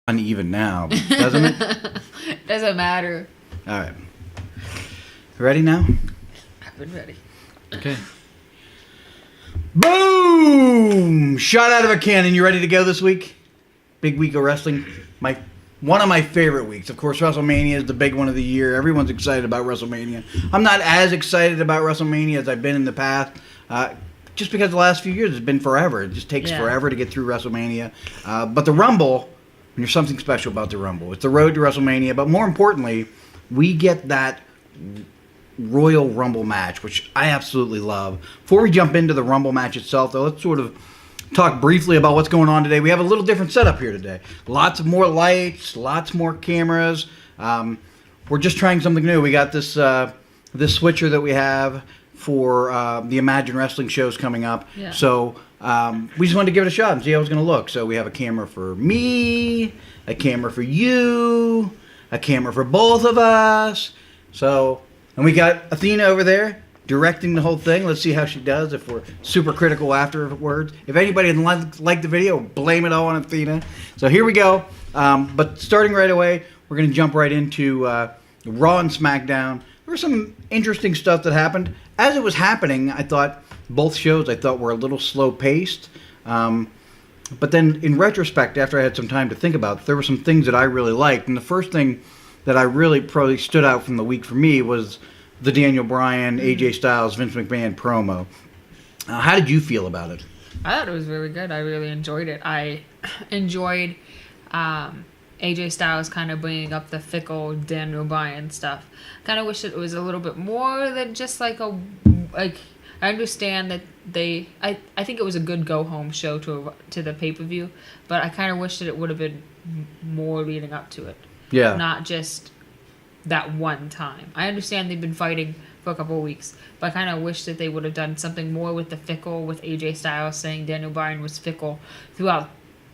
Uneven now, doesn't it? Doesn't matter. All right. Ready now? I've been ready. Okay. Boom! Shot out of a cannon. You ready to go this week? Big week of wrestling. One of my favorite weeks. Of course, WrestleMania is the big one of the year. Everyone's excited about WrestleMania. I'm not as excited about WrestleMania as I've been in the past. Just because the last few years it's been forever. It just takes forever to get through WrestleMania. But the Rumble, there's something special about the Rumble. It's the road to WrestleMania, but more importantly, we get that Royal Rumble match, which I absolutely love. Before we jump into the Rumble match itself, though, let's sort of talk briefly about what's going on today. We have a little different setup here today. Lots of more lights, lots more cameras. We're just trying something new. We got this switcher that we have for the Imagine Wrestling shows coming up. Yeah. So we just wanted to give it a shot and see how it's going to look. So we have a camera for me, a camera for you, a camera for both of us. And we got Athena over there directing the whole thing. Let's see how she does, if we're super critical afterwards. If anybody didn't like the video, blame it all on Athena. So here we go. But starting right away, we're going to jump right into Raw and SmackDown. There was some interesting stuff that happened. As it was happening, I thought both shows were a little slow-paced. But then in retrospect, after I had some time to think about it, there were some things that I really liked. And the first thing that I really probably stood out from the week for me was the Daniel Bryan, AJ Styles, Vince McMahon promo. How did you feel about it? I thought it was really good. I really enjoyed it. I enjoyed AJ Styles kind of bringing up the fickle Daniel Bryan stuff. Kind of wish it was a little bit more than just I understand that I think it was a good go-home show to the pay-per-view, but I kind of wish that it would have been more leading up to it. Yeah. Not just that one time. I understand they've been fighting for a couple of weeks, but I kind of wish that they would have done something more with the fickle, with AJ Styles saying Daniel Bryan was fickle throughout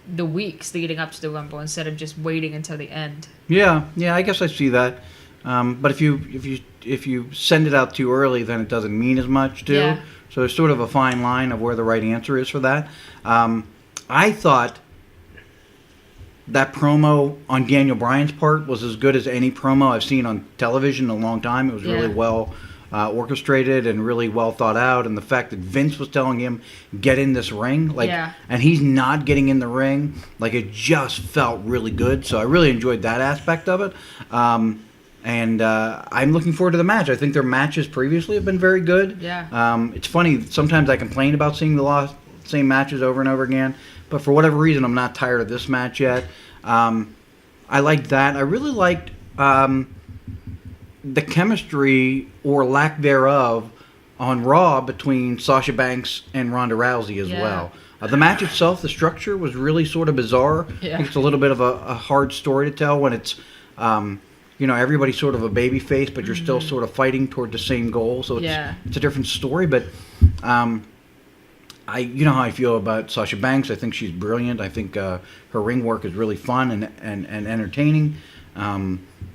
the weeks leading up to the Rumble instead of just waiting until the end. Yeah, I guess I see that. But if you send it out too early, then it doesn't mean as much too. Yeah. So there's sort of a fine line of where the right answer is for that. I thought that promo on Daniel Bryan's part was as good as any promo I've seen on television in a long time. It was really well orchestrated and really well thought out. And the fact that Vince was telling him, get in this ring, and he's not getting in the ring, it just felt really good. So I really enjoyed that aspect of it. And I'm looking forward to the match. I think their matches previously have been very good. Yeah. It's funny, sometimes I complain about seeing the same matches over and over again, but for whatever reason, I'm not tired of this match yet. I liked that. I really liked the chemistry, or lack thereof, on Raw between Sasha Banks and Ronda Rousey as well. The match itself, the structure was really sort of bizarre. Yeah. I think it's a little bit of a hard story to tell when it's, everybody's sort of a baby face, but you're still sort of fighting toward the same goal. So it's a different story. But you know how I feel about Sasha Banks. I think she's brilliant. I think her ring work is really fun and entertaining.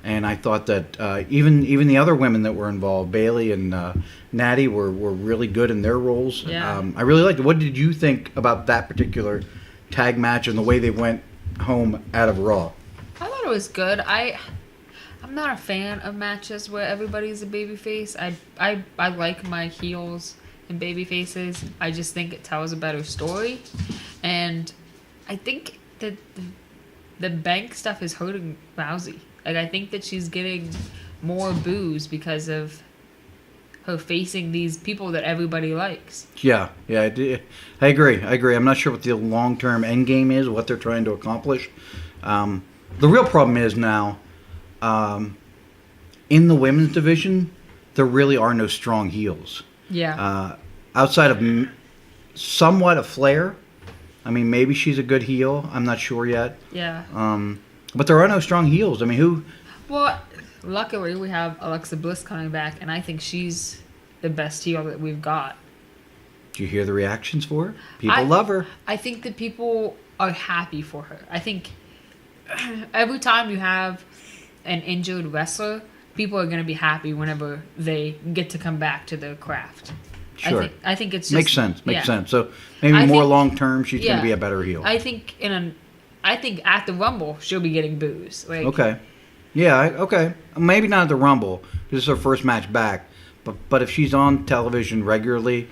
And I thought that even the other women that were involved, Bayley and Natty, were really good in their roles. Yeah. I really liked it. What did you think about that particular tag match and the way they went home out of Raw? I thought it was good. I'm not a fan of matches where everybody's a babyface. I like my heels and baby faces. I just think it tells a better story, and I think that the bank stuff is hurting Rousey. I think that she's getting more boos because of her facing these people that everybody likes. Yeah, I agree. I'm not sure what the long-term end game is, what they're trying to accomplish. The real problem is now, in the women's division, there really are no strong heels. Yeah. Outside of somewhat of Flair, I mean, maybe she's a good heel. I'm not sure yet. Yeah. But there are no strong heels. I mean, who? Well, luckily we have Alexa Bliss coming back, and I think she's the best heel that we've got. Do you hear the reactions for her? People love her. I think that people are happy for her. I think every time you have an injured wrestler, people are going to be happy whenever they get to come back to their craft. Sure. I think it's just... Makes sense. So maybe more long term, she's going to be a better heel. I think I think at the Rumble she'll be getting boos. Like, Okay. Yeah, okay. Maybe not at the Rumble. This is her first match back. But if she's on television regularly,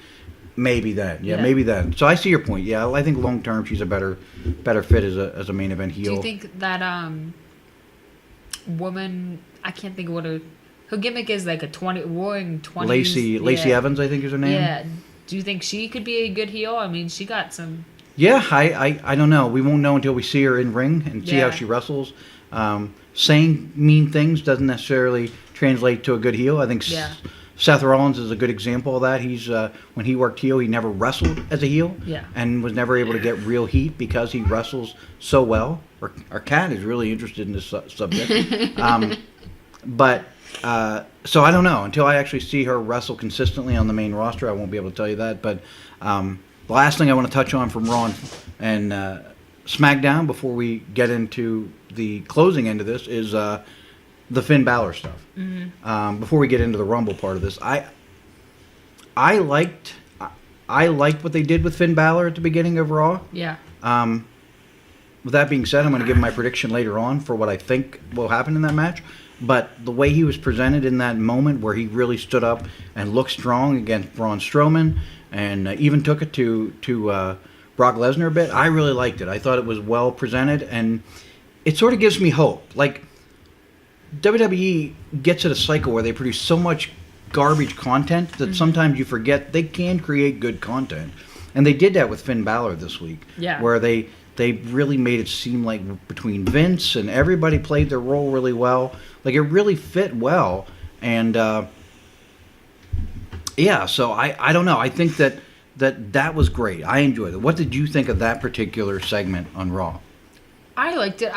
maybe then. Yeah, maybe then. So I see your point. Yeah, I think long term she's a better fit as a main event heel. Do you think that woman? I can't think of what her gimmick is. Like a roaring 20s. Lacey Evans, I think is her name. Yeah. Do you think she could be a good heel? I mean, she got some. Yeah, I don't know. We won't know until we see her in ring and see how she wrestles. Saying mean things doesn't necessarily translate to a good heel. I think Seth Rollins is a good example of that. He's when he worked heel, he never wrestled as a heel, and was never able to get real heat because he wrestles so well. Our cat is really interested in this subject, so I don't know until I actually see her wrestle consistently on the main roster. I won't be able to tell you that. But the last thing I want to touch on from Raw and SmackDown before we get into the closing end of this is the Finn Balor stuff. Mm-hmm. Before we get into the Rumble part of this, I liked what they did with Finn Balor at the beginning of Raw. Yeah. With that being said, I'm going to give my prediction later on for what I think will happen in that match. But the way he was presented in that moment where he really stood up and looked strong against Braun Strowman and even took it to Brock Lesnar a bit, I really liked it. I thought it was well presented, and it sort of gives me hope. Like, WWE gets at a cycle where they produce so much garbage content that sometimes you forget they can create good content. And they did that with Finn Balor this week. Yeah. Where they really made it seem like between Vince and everybody played their role really well. Like, it really fit well. And, so I don't know. I think that was great. I enjoyed it. What did you think of that particular segment on Raw? I liked it.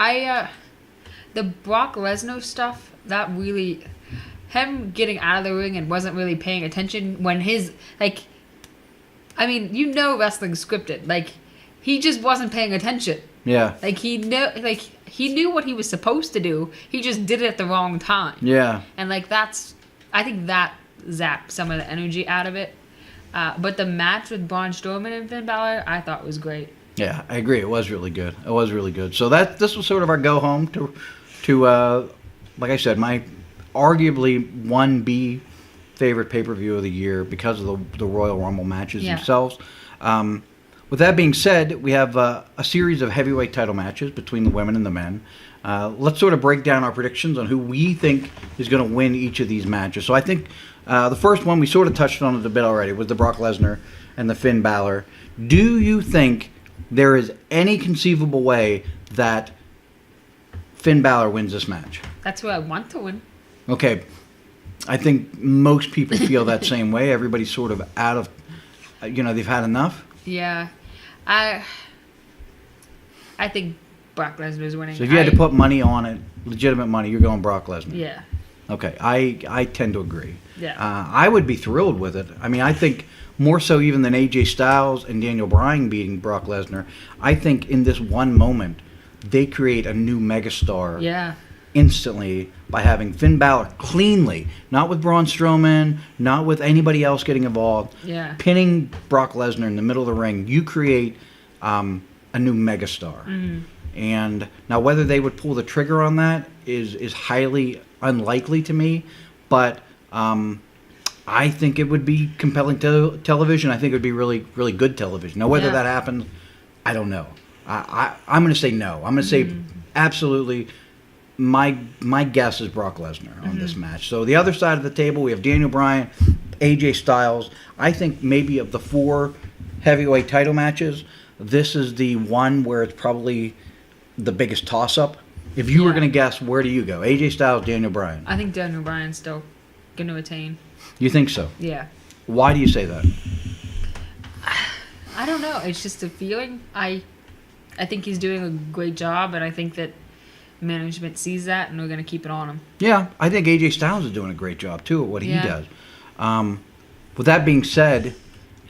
The Brock Lesnar stuff, that really, him getting out of the ring and wasn't really paying attention when his, like, I mean, wrestling's scripted. Like, he just wasn't paying attention. Yeah. Like, he knew what he was supposed to do. He just did it at the wrong time. Yeah. And, like, I think that zapped some of the energy out of it. But the match with Braun Strowman and Finn Balor, I thought was great. Yeah, I agree. It was really good. It was really good. So this was sort of our go home to like I said, my arguably 1B favorite pay-per-view of the year because of the Royal Rumble matches themselves. With that being said, we have a series of heavyweight title matches between the women and the men. Let's sort of break down our predictions on who we think is going to win each of these matches. So I think the first one, we sort of touched on it a bit already, was the Brock Lesnar and the Finn Balor. Do you think there is any conceivable way that Finn Balor wins this match? That's who I want to win. Okay. I think most people feel that same way. Everybody's sort of out of, they've had enough. Yeah. I think Brock Lesnar is winning. So if you had to put money on it, legitimate money, you're going Brock Lesnar. Yeah. Okay. I tend to agree. Yeah. I would be thrilled with it. I mean, I think more so even than AJ Styles and Daniel Bryan beating Brock Lesnar, I think in this one moment, they create a new megastar instantly by having Finn Balor cleanly, not with Braun Strowman, not with anybody else getting involved, pinning Brock Lesnar in the middle of the ring. You create a new megastar. Mm-hmm. And now whether they would pull the trigger on that is highly unlikely to me, but I think it would be compelling television. I think it would be really, really good television. Now, whether that happens, I don't know. I'm going to say no. I'm going to say absolutely. My guess is Brock Lesnar on this match. So the other side of the table, we have Daniel Bryan, AJ Styles. I think maybe of the 4 heavyweight title matches, this is the one where it's probably the biggest toss-up. If you were going to guess, where do you go? AJ Styles, Daniel Bryan. I think Daniel Bryan's still going to attain. You think so? Yeah. Why do you say that? I don't know. It's just a feeling. I think he's doing a great job, and I think that management sees that, and we're going to keep it on him. Yeah, I think AJ Styles is doing a great job, too, at what he does. With that being said,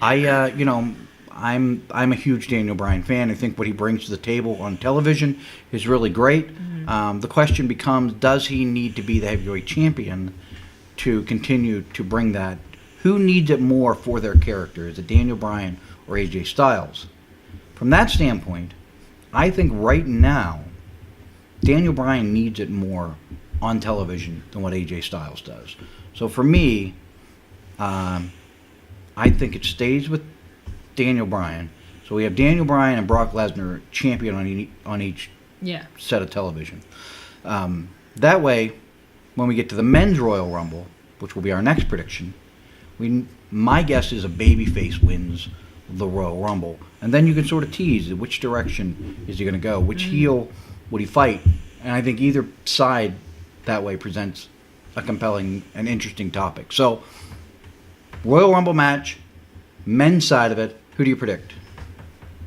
I'm a huge Daniel Bryan fan. I think what he brings to the table on television is really great. Mm-hmm. The question becomes, does he need to be the heavyweight champion to continue to bring that? Who needs it more for their character? Is it Daniel Bryan or AJ Styles? From that standpoint, I think right now, Daniel Bryan needs it more on television than what AJ Styles does. So for me, I think it stays with Daniel Bryan. So we have Daniel Bryan and Brock Lesnar champion on each set of television. That way, when we get to the men's Royal Rumble, which will be our next prediction, my guess is a babyface wins the Royal Rumble. And then you can sort of tease which direction is he going to go, which heel would he fight. And I think either side that way presents a compelling and interesting topic. So, Royal Rumble match, men's side of it, who do you predict?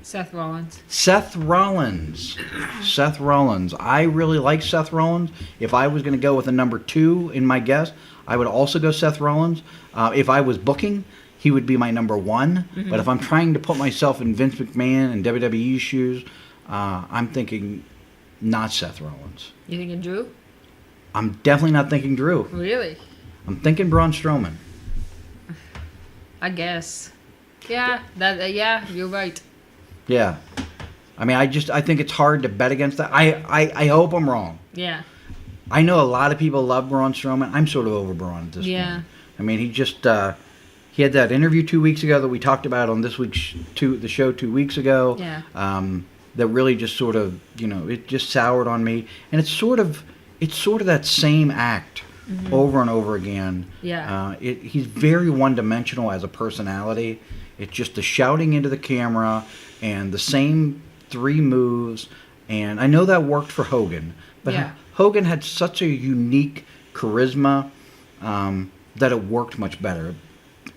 Seth Rollins. Seth Rollins. Seth Rollins. I really like Seth Rollins. If I was going to go with a number 2 in my guess, I would also go Seth Rollins. If I was booking, he would be my number 1. Mm-hmm. But if I'm trying to put myself in Vince McMahon and WWE's shoes, I'm thinking not Seth Rollins. You thinking Drew? I'm definitely not thinking Drew. Really? I'm thinking Braun Strowman. I guess. Yeah, you're right. Yeah. I mean, I think it's hard to bet against that. I hope I'm wrong. Yeah. I know a lot of people love Braun Strowman. I'm sort of over Braun at this point. I mean, he just he had that interview 2 weeks ago that we talked about on this week's the show 2 weeks ago. Yeah. That really just sort of, it just soured on me. And it's sort of that same act over and over again. Yeah. He's very one-dimensional as a personality. It's just the shouting into the camera and the same 3 moves. And I know that worked for Hogan. But Hogan had such a unique charisma that it worked much better.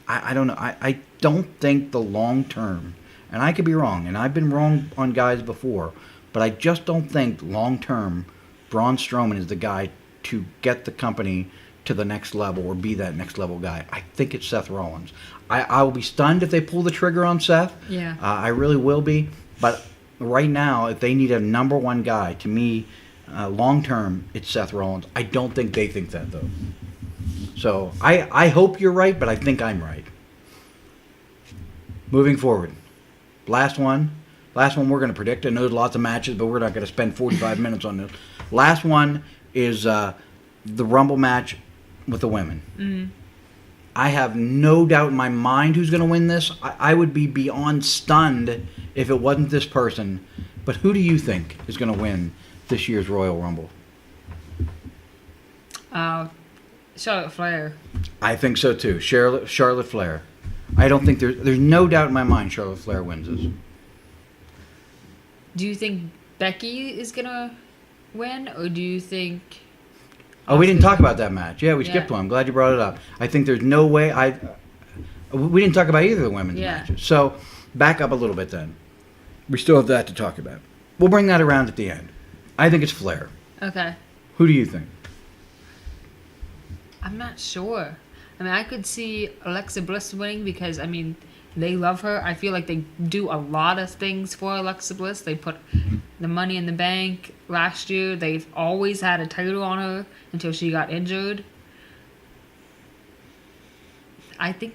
I don't know. I don't think the long term, and I could be wrong, and I've been wrong on guys before, but I just don't think long term Braun Strowman is the guy to get the company to the next level or be that next level guy. I think it's Seth Rollins. I will be stunned if they pull the trigger on Seth. Yeah. I really will be. But right now, if they need a number 1 guy, to me, long term, it's Seth Rollins. I don't think they think that, though. So I hope you're right, but I think I'm right. Moving forward. Last one we're going to predict. I know there's lots of matches, but we're not going to spend 45 minutes on this. Last one is the Rumble match with the women. Mm-hmm. I have no doubt in my mind who's going to win this. I would be beyond stunned if it wasn't this person. But who do you think is going to win this year's Royal Rumble? Charlotte Flair. I think so too. Charlotte Flair. I don't think there's no doubt in my mind Charlotte Flair wins this. Do you think Becky is going to win, or do you think... Oh, we didn't talk about that match. Yeah, we skipped one. I'm glad you brought it up. I think there's no way we didn't talk about either of the women's matches. So, back up a little bit then. We still have that to talk about. We'll bring that around at the end. I think it's Flair. Okay. Who do you think? I'm not sure. I mean, I could see Alexa Bliss winning because, I mean, they love her. I feel like they do a lot of things for Alexa Bliss. They put the Money in the Bank last year. They've always had a title on her until she got injured. I think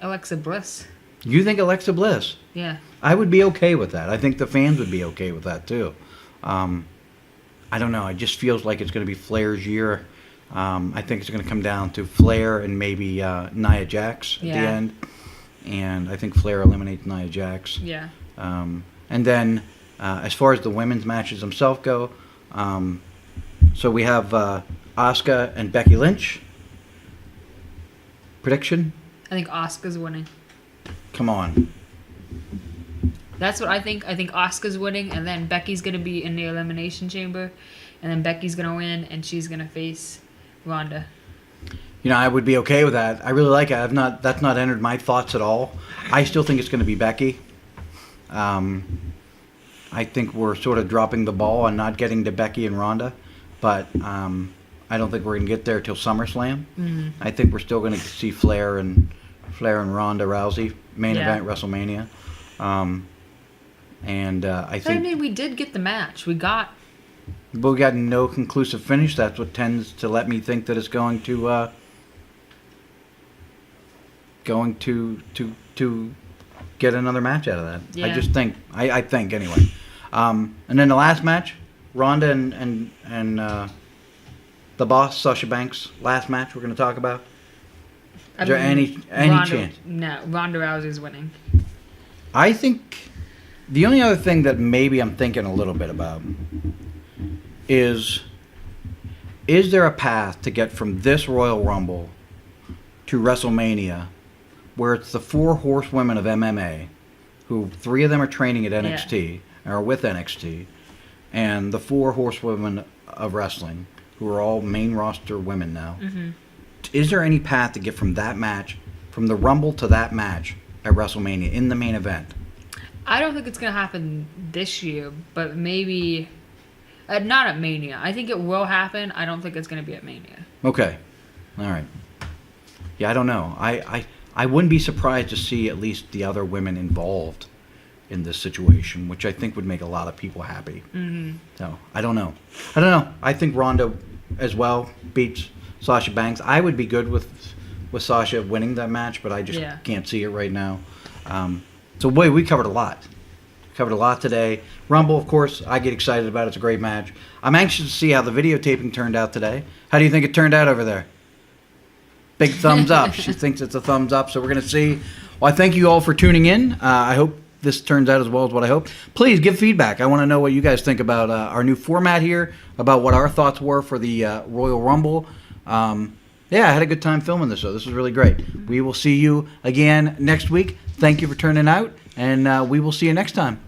Alexa Bliss. You think Alexa Bliss? Yeah. I would be okay with that. I think the fans would be okay with that, too. I don't know. It just feels like it's going to be Flair's year. I think it's going to come down to Flair and maybe Nia Jax at the end. And I think Flair eliminates Nia Jax. Yeah. And then as far as the women's matches themselves go, so we have Asuka and Becky Lynch. Prediction? I think Asuka's winning. Come on. That's what I think. I think Asuka's winning, and then Becky's going to be in the Elimination Chamber, and then Becky's going to win, and she's going to face Ronda. I would be okay with that. I really like it. That's not entered my thoughts at all. I still think it's going to be Becky. I think we're sort of dropping the ball on not getting to Becky and Ronda, but I don't think we're going to get there till SummerSlam. Mm-hmm. I think we're still going to see Flair and Ronda Rousey main event WrestleMania. I think. I mean, we did get the match. We got no conclusive finish. That's what tends to let me think that it's going to get another match out of that. Yeah. I just think. I think anyway. And then the last match, Ronda and the boss, Sasha Banks, last match we're going to talk about. Is there any chance? No, Ronda Rousey's winning. I think the only other thing that maybe I'm thinking a little bit about is there a path to get from this Royal Rumble to WrestleMania where it's the 4 horsewomen of MMA, who 3 of them are training at NXT, or with NXT, and the 4 horsewomen of wrestling, who are all main roster women now. Mm-hmm. Is there any path to get from that match, from the Rumble to that match at WrestleMania in the main event? I don't think it's going to happen this year, but maybe... not at Mania. I think it will happen. I don't think it's going to be at Mania. Okay. All right. Yeah, I don't know. I wouldn't be surprised to see at least the other women involved in this situation, which I think would make a lot of people happy. Mm-hmm. So, I don't know. I think Ronda as well beats Sasha Banks. I would be good with Sasha winning that match, but I just can't see it right now. So, boy, we covered a lot. Covered a lot today. Rumble, of course, I get excited about it. It's a great match. I'm anxious to see how the videotaping turned out today. How do you think it turned out over there? Big thumbs up. She thinks it's a thumbs up, so we're going to see. Well, I thank you all for tuning in. I hope this turns out as well as what I hope. Please give feedback. I want to know what you guys think about our new format here, about what our thoughts were for the Royal Rumble. I had a good time filming this, so this was really great. We will see you again next week. Thank you for turning out, and we will see you next time.